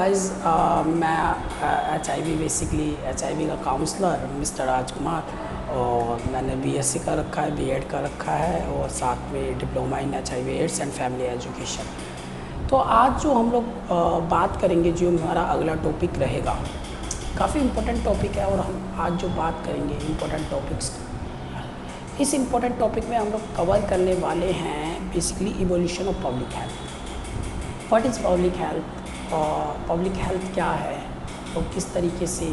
Guys मैं basically HIV का counsellor mister राजकुमार, और मैंने BSc का रखा है, B.Ed का रखा है और साथ में diploma in HIV AIDS and family education. तो आज जो हम लोग बात करेंगे, जो हमारा अगला टॉपिक रहेगा, काफ़ी इम्पोर्टेंट टॉपिक है और हम आज जो बात करेंगे इम्पोर्टेंट टॉपिक्स, इस इम्पोर्टेंट टॉपिक में हम लोग कवर करने वाले हैं basically evolution of public health. What is public health और पब्लिक हेल्थ क्या है और किस तरीके से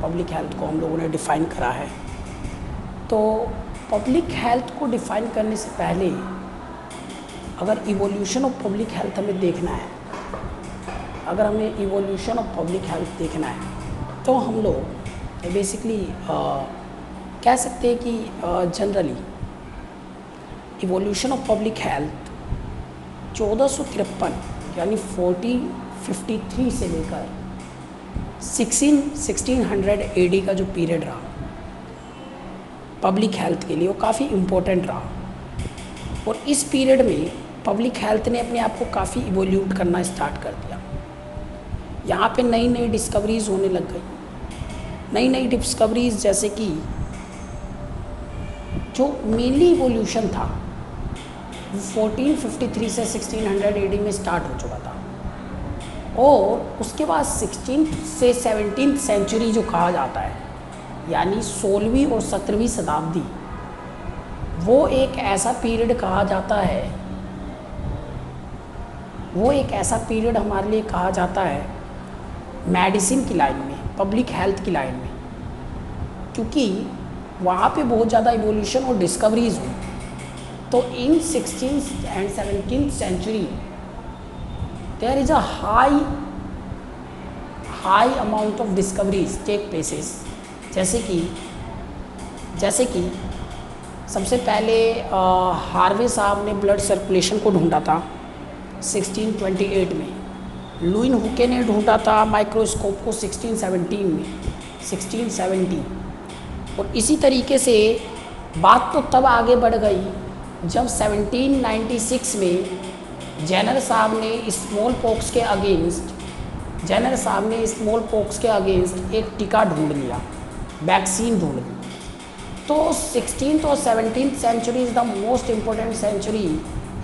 पब्लिक हेल्थ को हम लोगों ने डिफ़ाइन करा है। तो पब्लिक हेल्थ को डिफ़ाइन करने से पहले अगर इवोल्यूशन ऑफ पब्लिक हेल्थ हमें देखना है, अगर हमें इवोल्यूशन ऑफ पब्लिक हेल्थ देखना है तो हम लोग बेसिकली कह सकते हैं कि generally evolution of public health 1453 यानी 1453 से लेकर 1600 AD का जो पीरियड रहा पब्लिक हेल्थ के लिए, वो काफ़ी इम्पोर्टेंट रहा। और इस पीरियड में पब्लिक हेल्थ ने अपने आप को काफ़ी इवोल्यूट करना स्टार्ट कर दिया। यहाँ पे नई नई डिस्कवरीज़ होने लग गई, नई नई डिस्कवरीज़, जैसे कि जो मेनली इवोल्यूशन था 1453 से 1600 AD में स्टार्ट हो चुका था, और उसके बाद 16th से 17th सेंचुरी जो कहा जाता है, यानी 16वीं और 17वीं शताब्दी, वो एक ऐसा पीरियड कहा जाता है, वो एक ऐसा पीरियड हमारे लिए कहा जाता है मेडिसिन की लाइन में, पब्लिक हेल्थ की लाइन में, क्योंकि वहाँ पे बहुत ज़्यादा इवोल्यूशन और डिस्कवरीज हुई। तो in 16th and 17th century there is a high amount of discoveries take places. जैसे कि सबसे पहले हार्वे साहब ने ब्लड सर्कुलेशन को ढूंढा था 1628 में, लुइन हुके ने ढूंढा था माइक्रोस्कोप को 1617 में, 1670। और इसी तरीके से बात तो तब आगे बढ़ गई जब 1796 में जेनर साहब ने स्मॉल पॉक्स के अगेंस्ट एक टीका ढूंढ लिया, वैक्सीन ढूंढ ली। तो 16th और 17th century is the most important century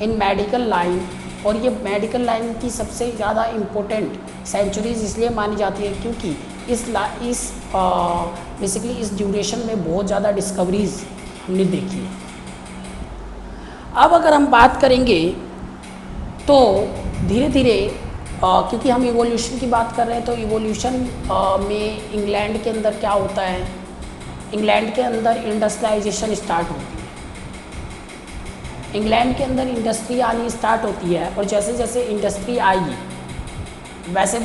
in medical line, और ये मेडिकल लाइन की सबसे ज़्यादा इम्पोर्टेंट सेंचुरीज इसलिए मानी जाती है क्योंकि बेसिकली इस ड्यूरेशन में बहुत ज़्यादा डिस्कवरीज हमने देखी है। अब अगर हम बात करेंगे तो धीरे धीरे क्योंकि हम इवोल्यूशन की बात कर रहे हैं, तो इवोल्यूशन में इंग्लैंड के अंदर क्या होता है, इंग्लैंड के अंदर इंडस्ट्रियलाइजेशन स्टार्ट होती है, इंग्लैंड के अंदर इंडस्ट्री आनी स्टार्ट होती है, और जैसे जैसे इंडस्ट्री आएगी वैसे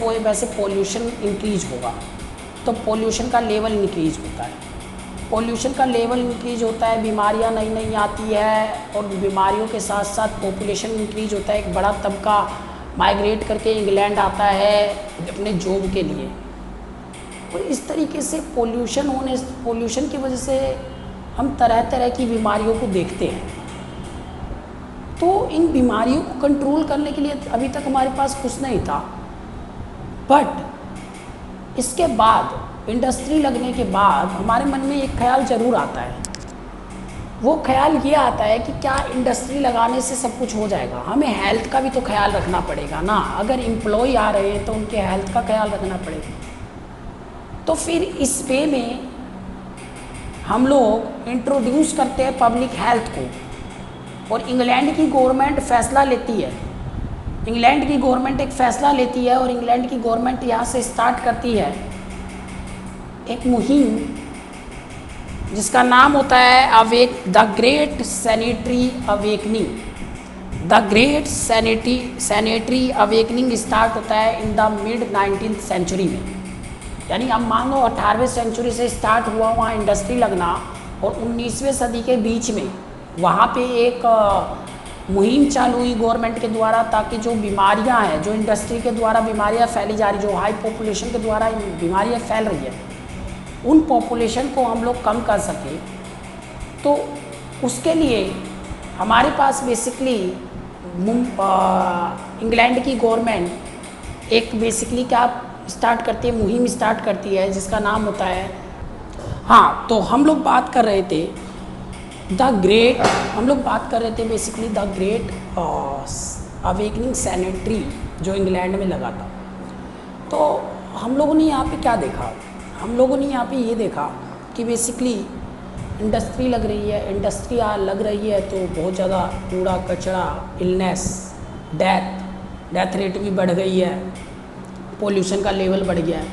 पॉल्यूशन इंक्रीज होगा, तो पॉल्यूशन का लेवल इंक्रीज होता है, पॉल्यूशन का लेवल इंक्रीज होता है, बीमारियां नई नई आती है, और बीमारियों के साथ साथ पॉपुलेशन इंक्रीज होता है। एक बड़ा तबका माइग्रेट करके इंग्लैंड आता है अपने जॉब के लिए, और इस तरीके से पॉल्यूशन की वजह से हम तरह तरह की बीमारियों को देखते हैं। तो इन बीमारियों को कंट्रोल करने के लिए अभी तक हमारे पास कुछ नहीं था, बट इसके बाद इंडस्ट्री लगने के बाद हमारे मन में एक ख्याल ज़रूर आता है। वो ख्याल ये आता है कि क्या इंडस्ट्री लगाने से सब कुछ हो जाएगा, हमें हेल्थ का भी तो ख्याल रखना पड़ेगा ना। अगर एम्प्लॉय आ रहे हैं तो उनके हेल्थ का ख्याल रखना पड़ेगा। तो फिर इस वे में हम लोग इंट्रोड्यूस करते हैं पब्लिक हेल्थ को, और इंग्लैंड की गवर्नमेंट फैसला लेती है, इंग्लैंड की गवर्नमेंट एक फ़ैसला लेती है, और इंग्लैंड की गवर्नमेंट यहाँ से स्टार्ट करती है एक मुहिम जिसका नाम होता है the great sanitary awakening. The great sanitary awakening start होता है in the mid 19th century में, यानी अब मान लो 18वीं सेंचुरी से स्टार्ट हुआ वहाँ इंडस्ट्री लगना, और 19वीं सदी के बीच में वहाँ पे एक मुहिम चालू हुई गवर्नमेंट के द्वारा, ताकि जो बीमारियाँ हैं, जो इंडस्ट्री के द्वारा बीमारियाँ फैली जा रही, जो हाई पॉपुलेशन के द्वारा बीमारियाँ फैल रही है, उन पॉपुलेशन को हम लोग कम कर सकें। तो उसके लिए हमारे पास बेसिकली इंग्लैंड की गवर्नमेंट एक बेसिकली क्या स्टार्ट करती है, मुहिम स्टार्ट करती है जिसका नाम होता है, हाँ, तो हम लोग बात कर रहे थे basically the great awakening sanitary जो इंग्लैंड में लगा था। तो हम लोगों ने यहाँ पे क्या देखा, हम लोगों ने यहाँ पे ये देखा कि बेसिकली इंडस्ट्री लग रही है, इंडस्ट्री लग रही है तो बहुत ज़्यादा कूड़ा कचरा, इलनेस, डेथ रेट भी बढ़ गई है, पोल्यूशन का लेवल बढ़ गया है।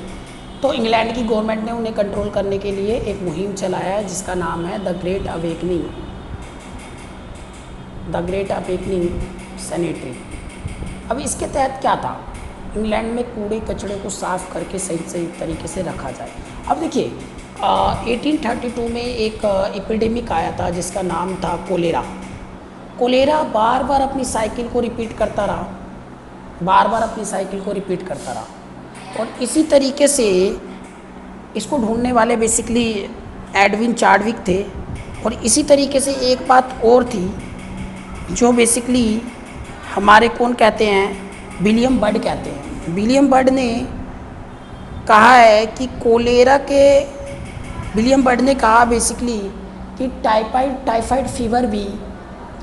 तो इंग्लैंड की गवर्नमेंट ने उन्हें कंट्रोल करने के लिए एक मुहिम चलाया है जिसका नाम है द ग्रेट अवेकनिंग सैनिटरी। अब इसके तहत क्या था, इंग्लैंड में कूड़े कचड़े को साफ़ करके सही तरीके से रखा जाए। अब देखिए 1832 में एक एपिडेमिक आया था जिसका नाम था कोलेरा बार बार अपनी साइकिल को रिपीट करता रहा, और इसी तरीके से इसको ढूंढने वाले बेसिकली एडविन चार्विक थे। और इसी तरीके से एक बात और थी जो बेसिकली हमारे कौन कहते हैं, विलियम बर्ड कहते हैं। विलियम बर्ड ने कहा बेसिकली कि टाइफाइड फीवर भी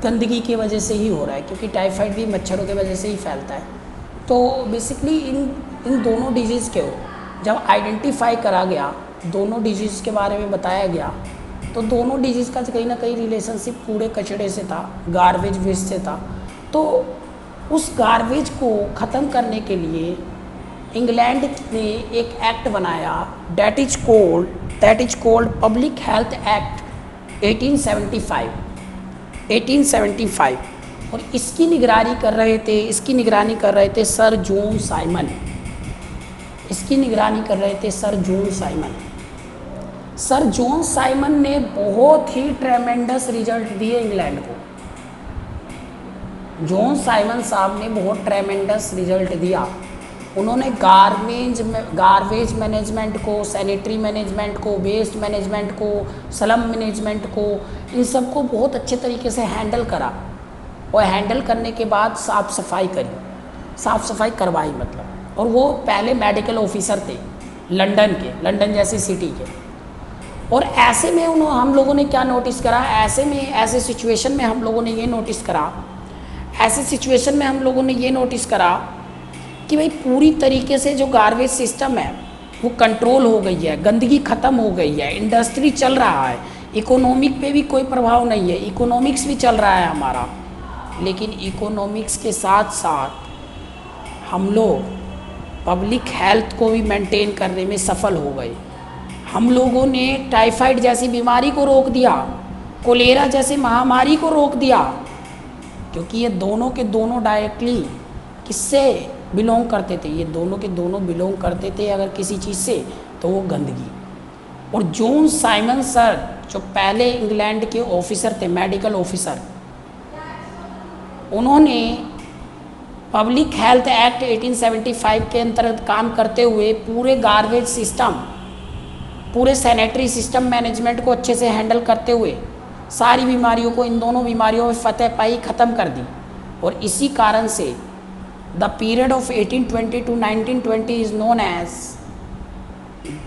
गंदगी की वजह से ही हो रहा है, क्योंकि टाइफाइड भी मच्छरों की वजह से ही फैलता है। तो बेसिकली इन दोनों डिजीज़ को जब आइडेंटिफाई करा गया, दोनों डिजीज़ के बारे में बताया गया, तो दोनों डिजीज़ का कहीं ना कहीं रिलेशनशिप कूड़े कचड़े से था, गार्बेज वेस्ट से था। तो उस गार्बेज को ख़त्म करने के लिए इंग्लैंड ने एक एक्ट बनाया, that is called public health act 1875। और इसकी निगरानी कर रहे थे सर जॉन साइमन ने बहुत ही ट्रेमेंडस रिजल्ट दिए इंग्लैंड को। जॉन साइमन साहब ने बहुत ट्रेमेंडस रिजल्ट दिया। उन्होंने गार्बेज मैनेजमेंट को, सैनिटरी मैनेजमेंट को, वेस्ट मैनेजमेंट को, स्लम मैनेजमेंट को, इन सबको बहुत अच्छे तरीके से हैंडल करा। और हैंडल करने के बाद साफ़ सफाई करवाई मतलब। और वो पहले मेडिकल ऑफिसर थे लंदन जैसी सिटी के। और ऐसे में हम लोगों ने क्या नोटिस करा, ऐसे सिचुएशन में हम लोगों ने ये नोटिस करा कि भाई पूरी तरीके से जो गार्बेज सिस्टम है वो कंट्रोल हो गई है, गंदगी ख़त्म हो गई है, इंडस्ट्री चल रहा है, इकोनॉमिक पे भी कोई प्रभाव नहीं है, इकोनॉमिक्स भी चल रहा है हमारा। लेकिन इकोनॉमिक्स के साथ साथ हम लोग पब्लिक हेल्थ को भी मेंटेन करने में सफल हो गए। हम लोगों ने टाइफाइड जैसी बीमारी को रोक दिया, कोलेरा जैसी महामारी को रोक दिया, क्योंकि ये दोनों के दोनों डायरेक्टली किससे बिलोंग करते थे, ये दोनों के दोनों बिलोंग करते थे अगर किसी चीज़ से तो वो गंदगी। और जॉन साइमन सर जो पहले इंग्लैंड के ऑफिसर थे, मेडिकल ऑफिसर, उन्होंने पब्लिक हेल्थ एक्ट 1875 के अंतर्गत काम करते हुए पूरे गार्बेज सिस्टम, पूरे सैनिटरी सिस्टम मैनेजमेंट को अच्छे से हैंडल करते हुए सारी बीमारियों को, इन दोनों बीमारियों में फतेह पाई, ख़त्म कर दी। और इसी कारण से the period of 1820 to 1920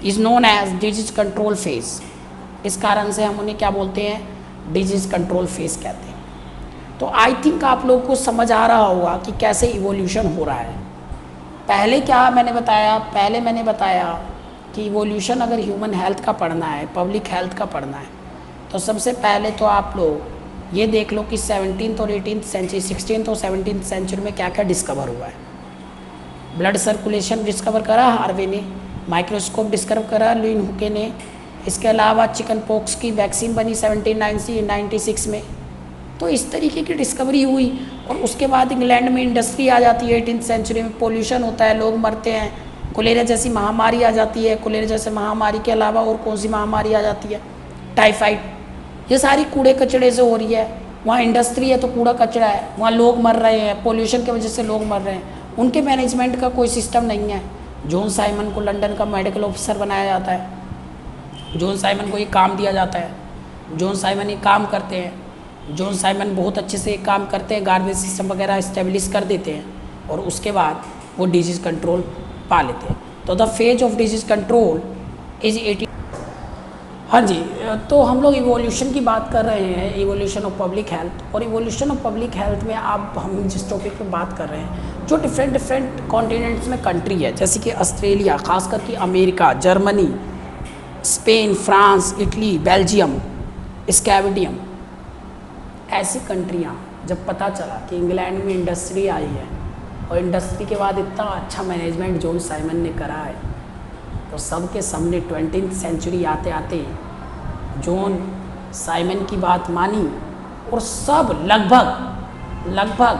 is known as disease control phase. इस कारण से हम उन्हें क्या बोलते हैं, डिजीज कंट्रोल फेज कहते हैं। तो आई थिंक आप लोगों को समझ आ रहा होगा कि कैसे इवोल्यूशन हो रहा है। पहले मैंने बताया कि इवोल्यूशन अगर ह्यूमन हेल्थ का पढ़ना है, पब्लिक हेल्थ का पढ़ना है, तो सबसे पहले तो आप लोग ये देख लो कि 17th और 18th सेंचुरी, 16th और 17th सेंचुरी में क्या क्या डिस्कवर हुआ है। ब्लड सर्कुलेशन डिस्कवर करा हार्वे ने, माइक्रोस्कोप डिस्कवर करा लुईन हुके ने। इसके अलावा चिकन पॉक्स की वैक्सीन बनी 1796 में। तो इस तरीके की डिस्कवरी हुई। और उसके बाद इंग्लैंड में इंडस्ट्री आ जाती है 18th सेंचुरी में, पोल्यूशन होता है, लोग मरते हैं, कोलेरा जैसी महामारी आ जाती है। कोलेरा जैसे महामारी के अलावा और कौन सी महामारी आ जाती है, टाइफाइड। ये सारी कूड़े कचड़े से हो रही है। वहाँ इंडस्ट्री है तो कूड़ा कचरा है, वहाँ लोग मर रहे हैं, पोल्यूशन की वजह से लोग मर रहे हैं, उनके मैनेजमेंट का कोई सिस्टम नहीं है। जॉन साइमन को लंदन का मेडिकल ऑफिसर बनाया जाता है, जॉन साइमन को ये काम दिया जाता है, जॉन साइमन ये काम करते हैं। जॉन साइमन बहुत अच्छे से काम करते हैं, गार्बेज सिस्टम वगैरह इस्टेब्लिश कर देते हैं। और उसके बाद वो डिजीज़ कंट्रोल पा लेते हैं। तो the phase of disease control is 18। हाँ जी, तो हम लोग इवोल्यूशन की बात कर रहे हैं, इवोल्यूशन ऑफ पब्लिक हेल्थ। और इवोल्यूशन ऑफ पब्लिक हेल्थ में आप हम जिस टॉपिक पे बात कर रहे हैं, जो डिफरेंट कॉन्टिनेंट्स में कंट्री है, जैसे कि ऑस्ट्रेलिया, खास करके America, Germany, Spain, France, Italy, Belgium, Scandinavia, ऐसी कंट्रियाँ जब पता चला कि इंग्लैंड में इंडस्ट्री आई है और इंडस्ट्री के बाद इतना अच्छा मैनेजमेंट जॉन साइमन ने करा है, तो सबके सामने 20th सेंचुरी आते आते जॉन साइमन की बात मानी और सब लगभग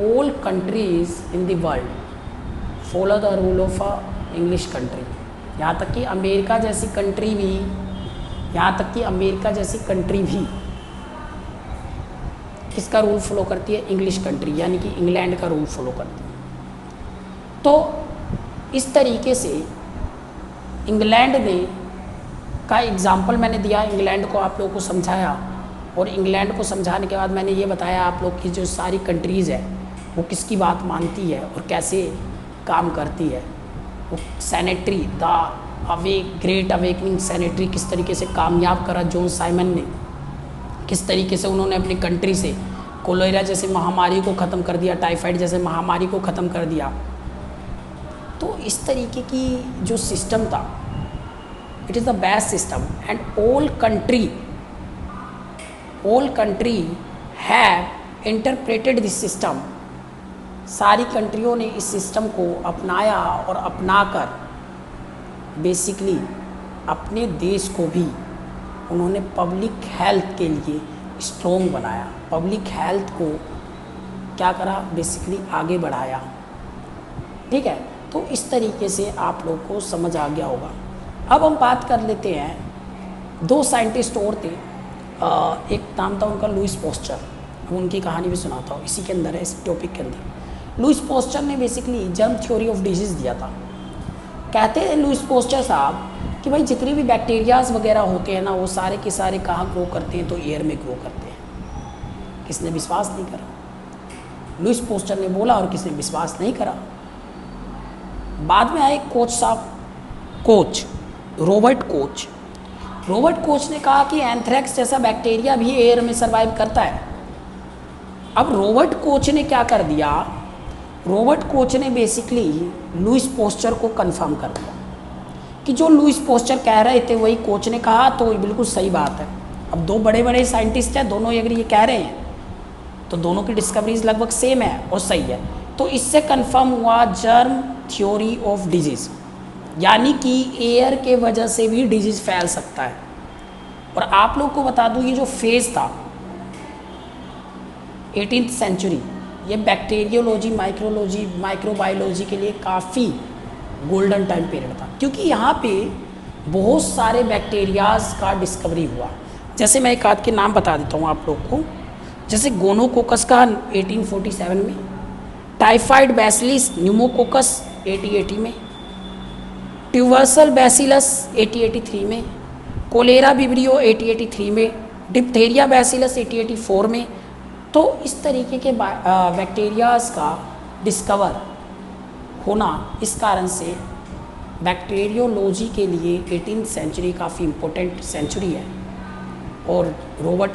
all countries in the world follow the rule of a English country. यहाँ तक कि अमेरिका जैसी कंट्री भी किसका रूल फॉलो करती है? इंग्लिश कंट्री, यानी कि इंग्लैंड का रूल फॉलो करती है। तो इस तरीके से इंग्लैंड ने का एग्ज़ाम्पल मैंने दिया, इंग्लैंड को आप लोगों को समझाया, और इंग्लैंड को समझाने के बाद मैंने ये बताया आप लोग की जो सारी कंट्रीज़ है वो किसकी बात मानती है और कैसे काम करती है। वो सैनिटरी ग्रेट अवेकनिंग सैनिटरी किस तरीके से कामयाब करा जॉन साइमन ने, किस तरीके से उन्होंने अपनी कंट्री से कोलेरा जैसे महामारी को ख़त्म कर दिया, टाइफाइड जैसे महामारी को ख़त्म कर दिया। तो इस तरीके की जो सिस्टम था, it is the best system and all country have interpreted this system. सारी कंट्रियों ने इस सिस्टम को अपनाया और अपनाकर बेसिकली अपने देश को भी उन्होंने पब्लिक हेल्थ के लिए स्ट्रॉन्ग बनाया, पब्लिक हेल्थ को क्या करा, बेसिकली आगे बढ़ाया। ठीक है, तो इस तरीके से आप लोग को समझ आ गया होगा। अब हम बात कर लेते हैं, दो साइंटिस्ट और थे, एक नाम था उनका लुईस पास्चर, उनकी कहानी भी सुनाता हूँ इसी के अंदर है, इस टॉपिक के अंदर। लुईस पास्चर ने basically germ theory of disease दिया था। कहते हैं लुईस पास्चर साहब कि भाई जितने भी बैक्टीरियाज वगैरह होते हैं ना, वो सारे के सारे कहाँ ग्रो करते हैं? तो एयर में ग्रो करते हैं। किसने विश्वास नहीं करा? लुईस पास्चर ने बोला और किसने विश्वास नहीं करा। बाद में आए रॉबर्ट कोच ने कहा कि एंथ्रेक्स जैसा बैक्टीरिया भी एयर में सर्वाइव करता है। अब रॉबर्ट कोच ने क्या कर दिया, रॉबर्ट कोच ने बेसिकली लुईस पास्चर को कंफर्म कर दिया कि जो लुईस पास्चर कह रहे थे वही कोच ने कहा, तो बिल्कुल सही बात है। अब दो बड़े बड़े साइंटिस्ट हैं, दोनों अगर ये कह रहे हैं तो दोनों की डिस्कवरीज लगभग सेम है और सही है। तो इससे कंफर्म हुआ जर्म थ्योरी ऑफ डिजीज़, यानी कि एयर के वजह से भी डिजीज़ फैल सकता है। और आप लोग को बता दूं, ये जो फेज़ था 18th सेंचुरी, ये बैक्टीरियोलॉजी, माइक्रोबायोलॉजी के लिए काफ़ी गोल्डन टाइम पीरियड था, क्योंकि यहाँ पे बहुत सारे बैक्टीरियाज का डिस्कवरी हुआ। जैसे मैं एक आध के नाम बता देता हूँ आप लोग को, जैसे गोनोकोकस का 1847 में, टाइफाइड बैसिलस न्यूमोकोकस 1880 में, ट्यूवर्सल बैसिलस 1883 में, कोलेरा विब्रियो 1883 में, डिप्थेरिया बैसिलस 1884 में। तो इस तरीके के बैक्टीरियाज का डिस्कवर होना, इस कारण से बैक्टीरियोलॉजी के लिए 18th सेंचुरी काफ़ी इम्पोर्टेंट सेंचुरी है। और रॉबर्ट